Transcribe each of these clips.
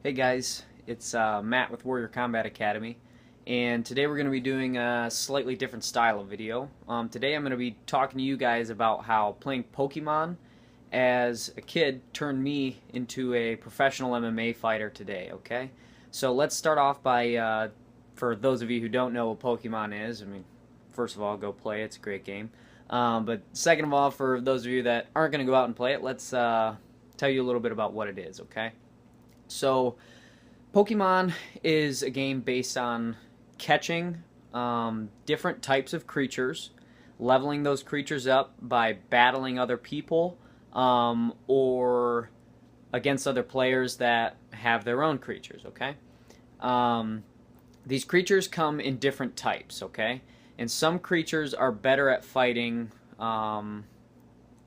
Hey guys, it's Matt with Warrior Combat Academy, and today we're going to be doing a slightly different style of video. Today I'm going to be talking to you guys about how playing Pokemon as a kid turned me into a professional MMA fighter today, okay? So let's start off by, for those of you who don't know what Pokemon is, first of all, go play it, it's a great game. But second of all, for those of you that aren't going to go out and play it, let's tell you a little bit about what it is, okay? So, Pokemon is a game based on catching different types of creatures, leveling those creatures up by battling other people or against other players that have their own creatures, okay? These creatures come in different types, okay? And some creatures are better at fighting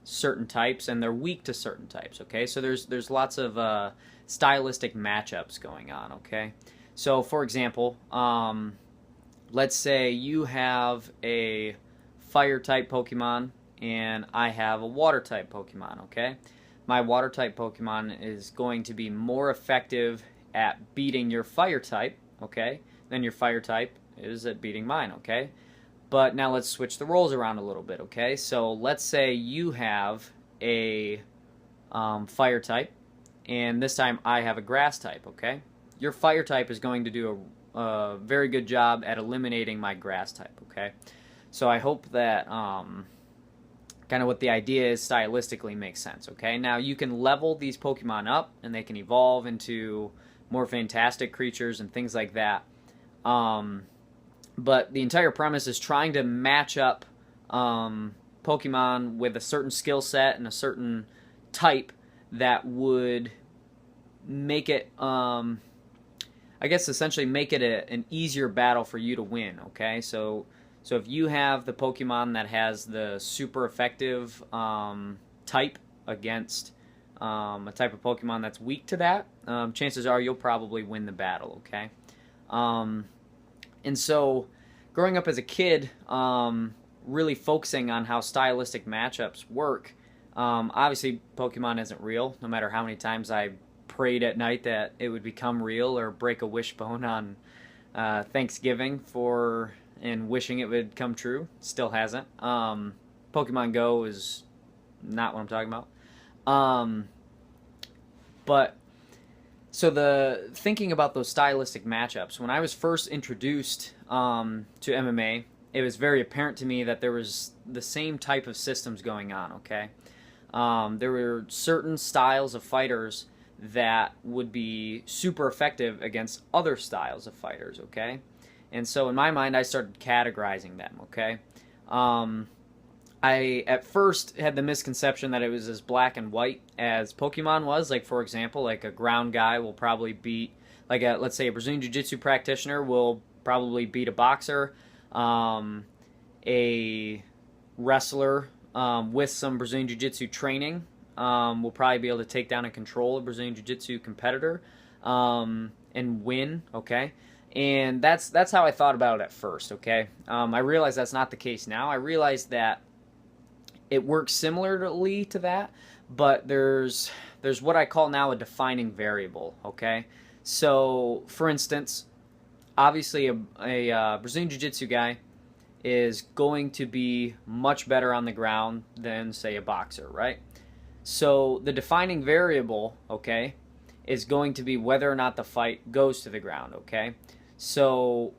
certain types, and they're weak to certain types, okay? So there's lots of stylistic matchups going on, okay? So, for example, let's say you have a fire-type Pokemon, and I have a water-type Pokemon, okay? My water-type Pokemon is going to be more effective at beating your fire-type, okay, than your fire-type is at beating mine, okay? But now let's switch the roles around a little bit, okay? So let's say you have a fire type, and this time I have a grass type, okay? Your fire type is going to do a very good job at eliminating my grass type, okay? So I hope that kind of what the idea is stylistically makes sense, okay? Now you can level these Pokemon up, and they can evolve into more fantastic creatures and things like that. But the entire premise is trying to match up Pokemon with a certain skill set and a certain type that would make it, I guess essentially make it an easier battle for you to win, okay? So if you have the Pokemon that has the super effective type against a type of Pokemon that's weak to that, chances are you'll probably win the battle, okay? And so, growing up as a kid, really focusing on how stylistic matchups work, obviously Pokemon isn't real, no matter how many times I prayed at night that it would become real or break a wishbone on Thanksgiving and wishing it would come true. Still hasn't. Pokemon Go is not what I'm talking about. So the thinking about those stylistic matchups, when I was first introduced to MMA, it was very apparent to me that there was the same type of systems going on, okay? There were certain styles of fighters that would be super effective against other styles of fighters, okay? And so in my mind, I started categorizing them, okay? I at first had the misconception that it was as black and white as Pokemon was. Like, for example, like a ground guy will probably beat, like let's say a Brazilian Jiu-Jitsu practitioner will probably beat a boxer. A wrestler with some Brazilian Jiu-Jitsu training will probably be able to take down and control a Brazilian Jiu-Jitsu competitor and win, okay? And that's how I thought about it at first, okay? I realize that's not the case now. I realize that it works similarly to that, but there's what I call now a defining variable, okay? So, for instance, obviously a Brazilian Jiu-Jitsu guy is going to be much better on the ground than, say, a boxer, right? So the defining variable, okay, is going to be whether or not the fight goes to the ground, okay? So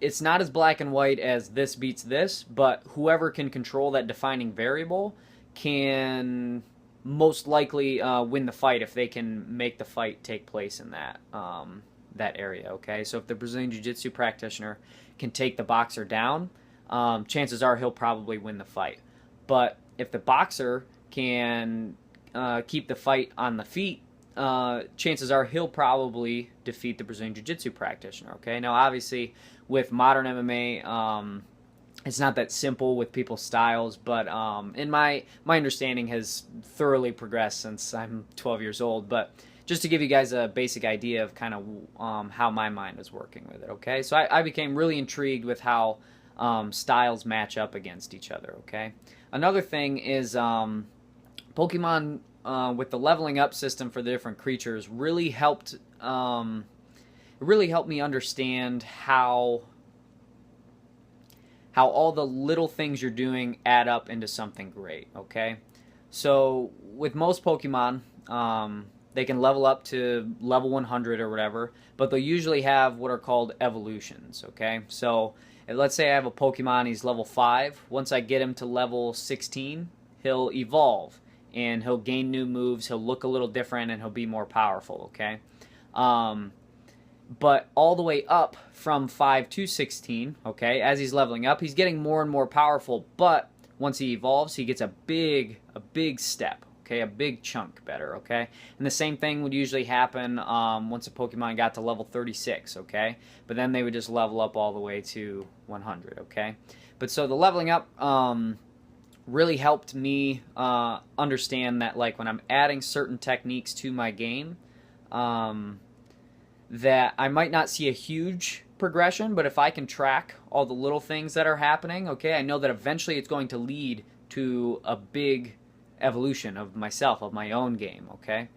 it's not as black and white as this beats this, but whoever can control that defining variable can most likely win the fight if they can make the fight take place in that area, okay? So if the Brazilian Jiu-Jitsu practitioner can take the boxer down, chances are he'll probably win the fight. But if the boxer can keep the fight on the feet, chances are he'll probably defeat the Brazilian Jiu-Jitsu practitioner, okay? Now, obviously, with modern MMA, it's not that simple with people's styles, but in my understanding has thoroughly progressed since I'm 12 years old. But just to give you guys a basic idea of kind of how my mind was working with it, okay? So I became really intrigued with how styles match up against each other, okay? Another thing is Pokemon with the leveling up system for the different creatures really helped. It really helped me understand how all the little things you're doing add up into something great. Okay, so with most Pokemon, they can level up to level 100 or whatever, but they'll usually have what are called evolutions. Okay, so let's say I have a Pokemon, he's level 5. Once I get him to level 16, he'll evolve and he'll gain new moves, he'll look a little different, and he'll be more powerful. Okay, but all the way up from 5 to 16, okay, as he's leveling up, he's getting more and more powerful, but once he evolves, he gets a big step, okay, a big chunk better, okay? And the same thing would usually happen once a Pokemon got to level 36, okay? But then they would just level up all the way to 100, okay? But so the leveling up really helped me understand that, like, when I'm adding certain techniques to my game, that I might not see a huge progression, but if I can track all the little things that are happening, okay, I know that eventually it's going to lead to a big evolution of myself, of my own game, okay?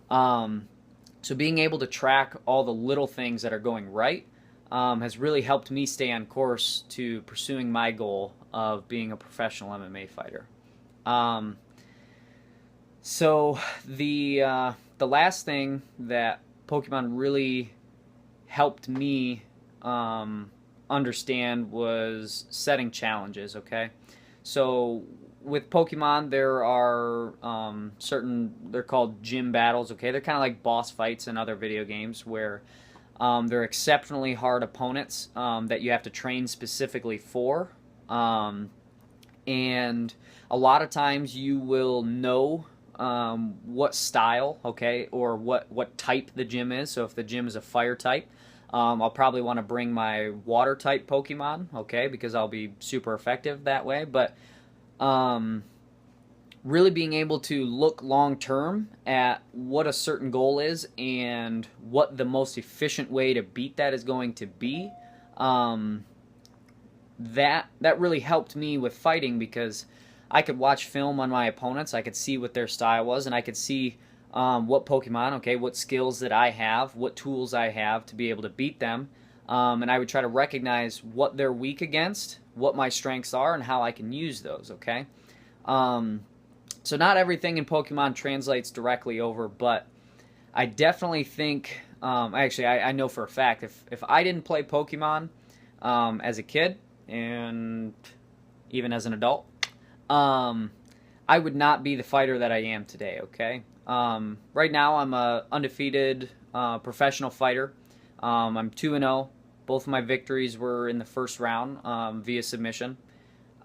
So being able to track all the little things that are going right has really helped me stay on course to pursuing my goal of being a professional MMA fighter. So the last thing that Pokemon really helped me understand was setting challenges, okay? So with Pokemon, there are certain, they're called gym battles, okay? They're kind of like boss fights in other video games where they're exceptionally hard opponents that you have to train specifically for. And a lot of times you will know what style, okay, or what type the gym is. So if the gym is a fire type, I'll probably want to bring my water type Pokemon, okay, because I'll be super effective that way. But really being able to look long term at what a certain goal is and what the most efficient way to beat that is going to be, that really helped me with fighting, because I could watch film on my opponents, I could see what their style was, and I could see what Pokemon, okay, what skills that I have, what tools I have to be able to beat them, and I would try to recognize what they're weak against, what my strengths are, and how I can use those, okay? So not everything in Pokemon translates directly over, but I definitely think, actually I know for a fact, if I didn't play Pokemon as a kid, and even as an adult, I would not be the fighter that I am today, okay? Right now I'm a undefeated professional fighter. I'm 2-0. Both of my victories were in the first round via submission.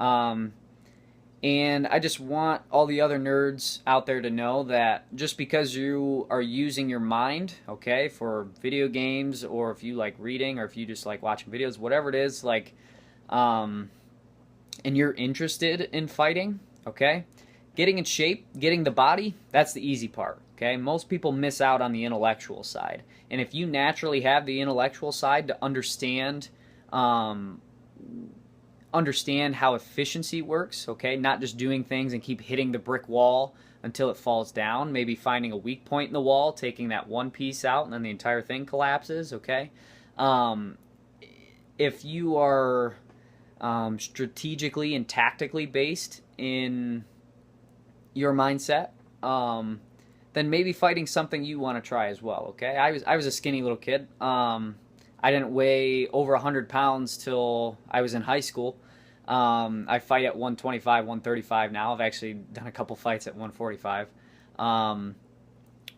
And I just want all the other nerds out there to know that just because you are using your mind, okay, for video games, or if you like reading, or if you just like watching videos, whatever it is, like, and you're interested in fighting, okay, getting in shape, getting the body, that's the easy part, okay? Most people miss out on the intellectual side. And if you naturally have the intellectual side to understand how efficiency works, okay? Not just doing things and keep hitting the brick wall until it falls down, maybe finding a weak point in the wall, taking that one piece out, and then the entire thing collapses, okay? If you are strategically and tactically based in your mindset, then maybe fighting's something you want to try as well, okay? I was a skinny little kid. I didn't weigh over 100 pounds till I was in high school. I fight at 125, 135 now. I've actually done a couple fights at 145.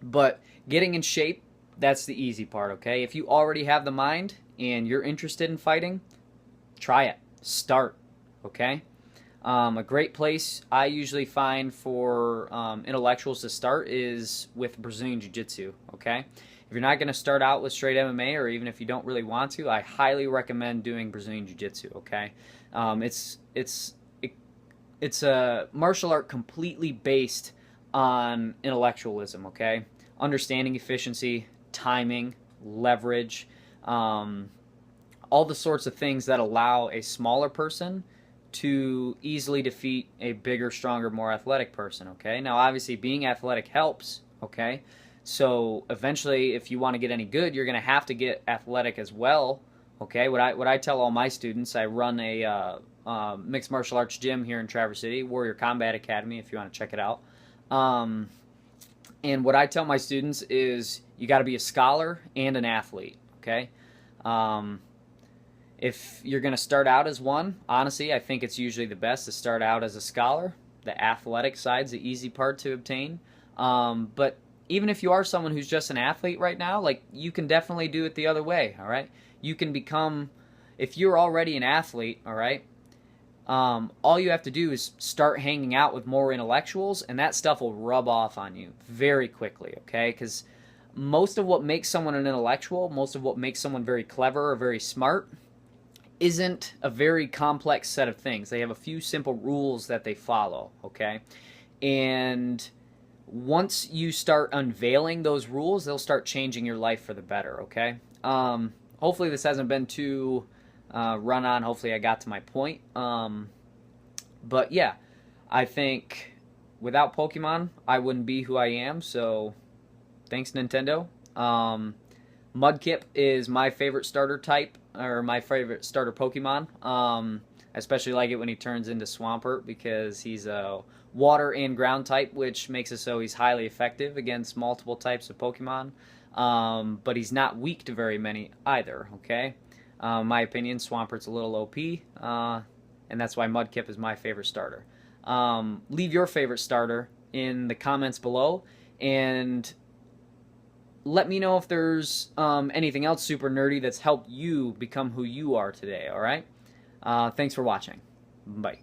But getting in shape, that's the easy part, okay? If you already have the mind and you're interested in fighting, try it. Start, okay? A great place I usually find for intellectuals to start is with Brazilian Jiu-Jitsu, okay? If you're not going to start out with straight MMA, or even if you don't really want to, I highly recommend doing Brazilian Jiu-Jitsu, okay? It's a martial art completely based on intellectualism, okay? Understanding efficiency, timing, leverage, all the sorts of things that allow a smaller person to easily defeat a bigger, stronger, more athletic person, okay? Now, obviously, being athletic helps, okay? So eventually, if you want to get any good, you're going to have to get athletic as well, okay? What I tell all my students, I run a mixed martial arts gym here in Traverse City, Warrior Combat Academy, if you want to check it out. And what I tell my students is you got to be a scholar and an athlete, okay? If you're going to start out as one, honestly, I think it's usually the best to start out as a scholar. The athletic side's the easy part to obtain. But even if you are someone who's just an athlete right now, like, you can definitely do it the other way, all right? You can become, if you're already an athlete, all right, all you have to do is start hanging out with more intellectuals, and that stuff will rub off on you very quickly, okay? Because most of what makes someone an intellectual, most of what makes someone very clever or very smart, isn't a very complex set of things. They have a few simple rules that they follow, okay? And once you start unveiling those rules, they'll start changing your life for the better, okay? Hopefully this hasn't been too run on. Hopefully I got to my point. But yeah, I think without Pokemon, I wouldn't be who I am, so thanks, Nintendo. Mudkip is my favorite starter type, or my favorite starter Pokemon. I especially like it when he turns into Swampert, because he's a water and ground type, which makes it so he's highly effective against multiple types of Pokemon. But he's not weak to very many either, okay? My opinion, Swampert's a little OP, and that's why Mudkip is my favorite starter. Leave your favorite starter in the comments below, and let me know if there's anything else super nerdy that's helped you become who you are today, all right? Thanks for watching. Bye.